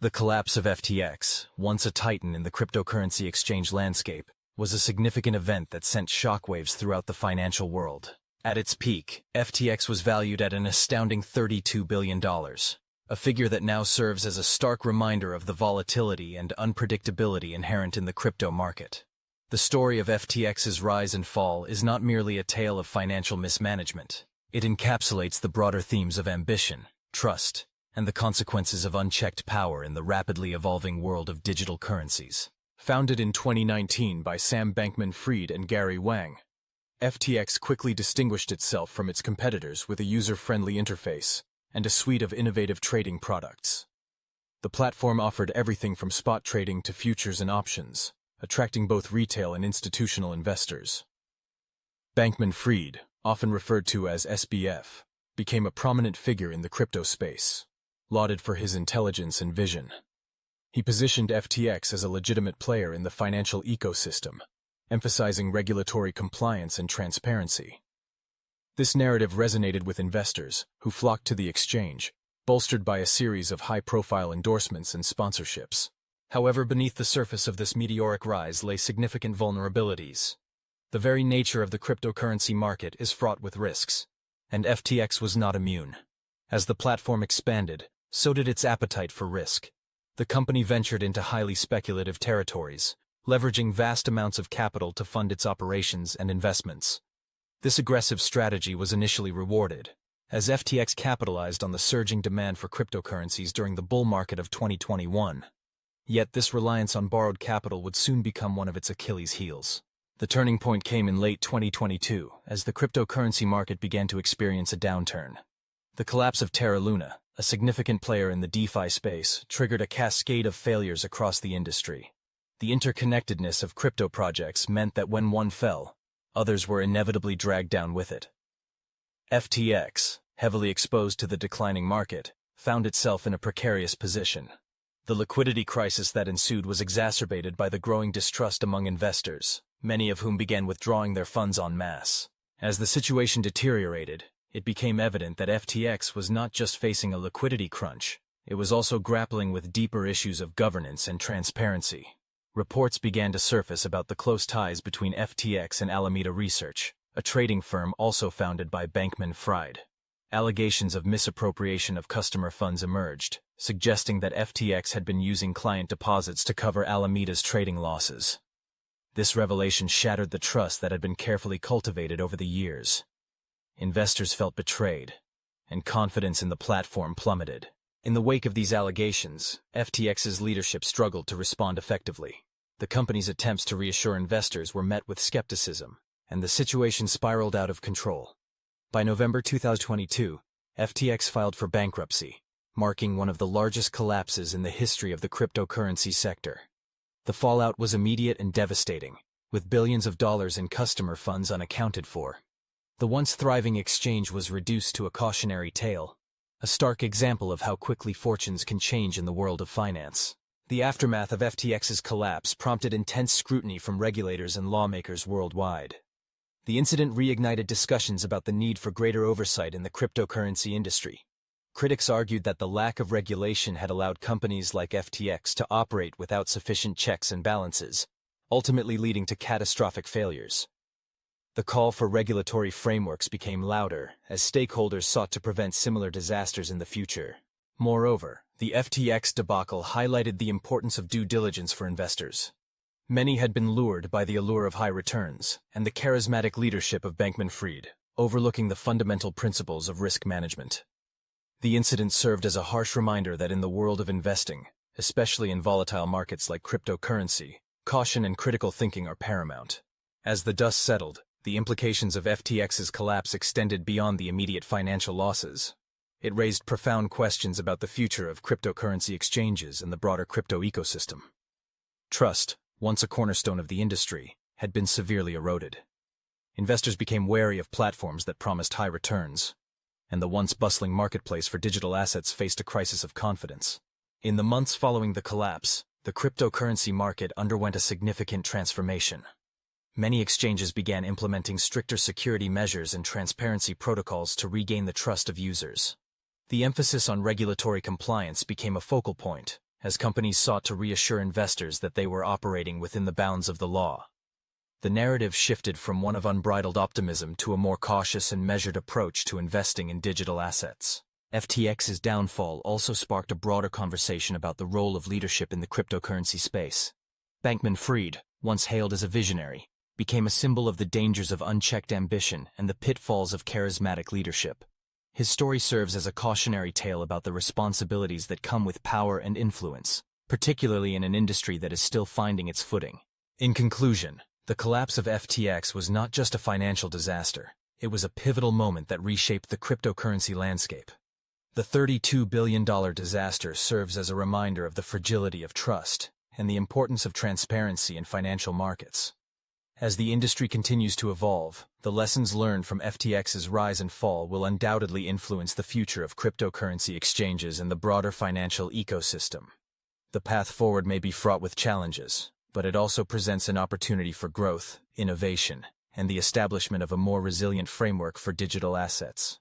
The collapse of FTX, once a titan in the cryptocurrency exchange landscape, was a significant event that sent shockwaves throughout the financial world. At its peak, FTX was valued at an astounding $32 billion, a figure that now serves as a stark reminder of the volatility and unpredictability inherent in the crypto market. The story of FTX's rise and fall is not merely a tale of financial mismanagement. It encapsulates the broader themes of ambition, trust, and the consequences of unchecked power in the rapidly evolving world of digital currencies. Founded in 2019 by Sam Bankman-Fried and Gary Wang, FTX quickly distinguished itself from its competitors with a user-friendly interface and a suite of innovative trading products. The platform offered everything from spot trading to futures and options, attracting both retail and institutional investors. Bankman-Fried, often referred to as SBF, became a prominent figure in the crypto space, lauded for his intelligence and vision. He positioned FTX as a legitimate player in the financial ecosystem, emphasizing regulatory compliance and transparency. This narrative resonated with investors, who flocked to the exchange, bolstered by a series of high-profile endorsements and sponsorships. However, beneath the surface of this meteoric rise lay significant vulnerabilities. The very nature of the cryptocurrency market is fraught with risks, and FTX was not immune. As the platform expanded, so did its appetite for risk. The company ventured into highly speculative territories, leveraging vast amounts of capital to fund its operations and investments. This aggressive strategy was initially rewarded, as FTX capitalized on the surging demand for cryptocurrencies during the bull market of 2021. Yet this reliance on borrowed capital would soon become one of its Achilles' heels. The turning point came in late 2022, as the cryptocurrency market began to experience a downturn. The collapse of Terra Luna, a significant player in the DeFi space, triggered a cascade of failures across the industry. The interconnectedness of crypto projects meant that when one fell, others were inevitably dragged down with it. FTX, heavily exposed to the declining market, found itself in a precarious position. The liquidity crisis that ensued was exacerbated by the growing distrust among investors, many of whom began withdrawing their funds en masse. As the situation deteriorated, it became evident that FTX was not just facing a liquidity crunch, it was also grappling with deeper issues of governance and transparency. Reports began to surface about the close ties between FTX and Alameda Research, a trading firm also founded by Bankman-Fried. Allegations of misappropriation of customer funds emerged, suggesting that FTX had been using client deposits to cover Alameda's trading losses. This revelation shattered the trust that had been carefully cultivated over the years. Investors felt betrayed, and confidence in the platform plummeted. In the wake of these allegations, FTX's leadership struggled to respond effectively. The company's attempts to reassure investors were met with skepticism, and the situation spiraled out of control. By November 2022, FTX filed for bankruptcy, marking one of the largest collapses in the history of the cryptocurrency sector. The fallout was immediate and devastating, with billions of dollars in customer funds unaccounted for. The once thriving exchange was reduced to a cautionary tale, a stark example of how quickly fortunes can change in the world of finance. The aftermath of FTX's collapse prompted intense scrutiny from regulators and lawmakers worldwide. The incident reignited discussions about the need for greater oversight in the cryptocurrency industry. Critics argued that the lack of regulation had allowed companies like FTX to operate without sufficient checks and balances, ultimately leading to catastrophic failures. The call for regulatory frameworks became louder as stakeholders sought to prevent similar disasters in the future. Moreover, the FTX debacle highlighted the importance of due diligence for investors. Many had been lured by the allure of high returns and the charismatic leadership of Bankman-Fried, overlooking the fundamental principles of risk management. The incident served as a harsh reminder that in the world of investing, especially in volatile markets like cryptocurrency, caution and critical thinking are paramount. As the dust settled, the implications of FTX's collapse extended beyond the immediate financial losses. It raised profound questions about the future of cryptocurrency exchanges and the broader crypto ecosystem. Trust, once a cornerstone of the industry, had been severely eroded. Investors became wary of platforms that promised high returns, and the once bustling marketplace for digital assets faced a crisis of confidence. In the months following the collapse, the cryptocurrency market underwent a significant transformation. Many exchanges began implementing stricter security measures and transparency protocols to regain the trust of users. The emphasis on regulatory compliance became a focal point, as companies sought to reassure investors that they were operating within the bounds of the law. The narrative shifted from one of unbridled optimism to a more cautious and measured approach to investing in digital assets. FTX's downfall also sparked a broader conversation about the role of leadership in the cryptocurrency space. Bankman-Fried, once hailed as a visionary, became a symbol of the dangers of unchecked ambition and the pitfalls of charismatic leadership. His story serves as a cautionary tale about the responsibilities that come with power and influence, particularly in an industry that is still finding its footing. In conclusion, the collapse of FTX was not just a financial disaster, it was a pivotal moment that reshaped the cryptocurrency landscape. The $32 billion disaster serves as a reminder of the fragility of trust and the importance of transparency in financial markets. As the industry continues to evolve, the lessons learned from FTX's rise and fall will undoubtedly influence the future of cryptocurrency exchanges and the broader financial ecosystem. The path forward may be fraught with challenges, but it also presents an opportunity for growth, innovation, and the establishment of a more resilient framework for digital assets.